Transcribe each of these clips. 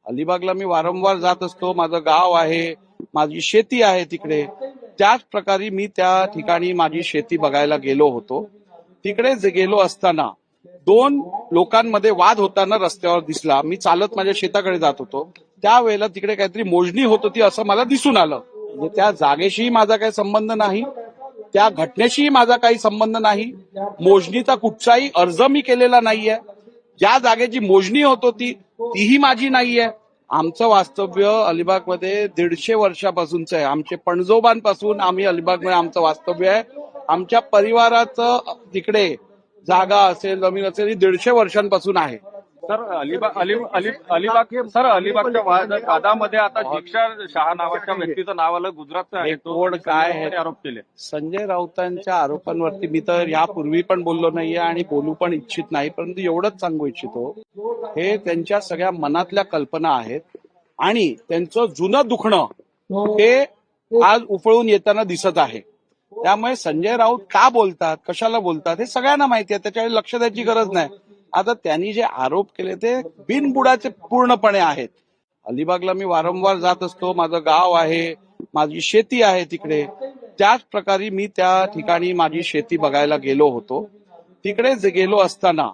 अलिबागला मी वारंवार जात असतो. माझं गाव आहे, माझी शेती आहे तिकडे. त्याच प्रकारे मी त्या ठिकाणी माझी शेती बघायला गेलो होतो. तिकडे गेलो असताना दोन लोकांमध्ये वाद होताना रस्त्यावर दिसला. मी चालत माझ्या शेताकडे जात होतो. त्यावेळेला तिकडे काहीतरी मोजणी होत होती असं मला दिसून आलं. म्हणजे त्या जागेशी माझा काही संबंध नाही, त्या घटनेशी माझा काही संबंध नाही. मोजणीचा कुठचाही अर्ज मी केलेला नाहीये. ज्या जागेची मोजणी होत होती तीही माझी नाहीये. आमचं वास्तव्य अलिबागमध्ये 150 वर्षापासूनचं आहे. आमचे पणजोबांपासून आम्ही अलिबागमध्ये आमचं वास्तव्य आहे. आमच्या परिवाराचं तिकडे जागा असेल, जमीन असेल, ही 150 वर्षांपासून आहे. सर अलिबागच्या वादामध्ये आता दीक्षा शहा नावाच्या व्यक्तीचं नाव आलं, गुजरातचं आहे. कोण काय आहे? आरोप केले संजय राऊतांच्या आरोपांवरती मी तर यापूर्वी पण बोललो नाहीये आणि बोलू पण इच्छित नाही. परंतु एवढंच सांगू इच्छितो, हे त्यांच्या सगळ्या मनातल्या कल्पना आहेत आणि त्यांचं जुनं दुखणं हे आज उफळून येताना दिसत आहे. त्यामुळे संजय राऊत का बोलतात, कशाला बोलतात हे सगळ्यांना माहिती आहे. त्याच्याकडे लक्ष द्यायची गरज नाही. आता त्यांनी जे आरोप केले ते बिनबुडाचे पूर्णपणे आहेत. अलिबागला मी वारंवार जात असतो. माझं गाव आहे, माझी शेती आहे तिकडे. त्याच प्रकारे मी त्या ठिकाणी माझी शेती बघायला गेलो होतो. तिकडे गेलो असताना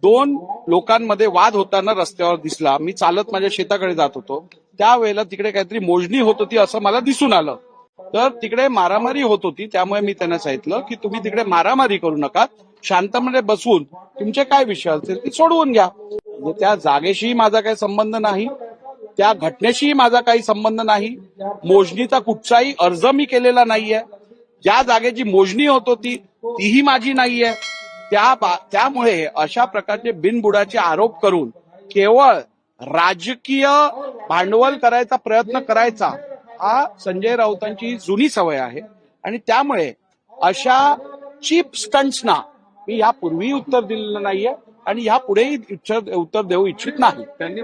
दोन लोकांमध्ये वाद होताना रस्त्यावर दिसला. मी चालत माझ्या शेताकडे जात होतो. त्यावेळेला तिकडे काहीतरी मोजणी होत होती असं मला दिसून आलं. तर तिकडे मारामारी होत होती. त्यामुळे मी त्यांना सांगितलं की तुम्ही तिकडे मारामारी करू नका, शांतपणे बसून तुमचे काय विषय असतील ते सोडवून घ्या. म्हणजे त्या जागेशी माझा काही संबंध नाही, त्या घटनेशी माझा काही संबंध नाही. मोजणीचा कुठचाही अर्ज मी केलेला नाहीये. ज्या जागेची मोजणी होत होती तीही माझी नाहीये. त्यामुळे अशा प्रकारचे बिनबुडाचे आरोप करून केवळ राजकीय भांडवल करायचा प्रयत्न करायचा हा संजय राऊतांची जुनी सवय आहे. आणि त्यामुळे अशा चीप स्टंट्सना मी यापूर्वी उत्तर दिलेलं नाहीये आणि यापुढेही उत्तर देऊ इच्छित नाही. त्यांनी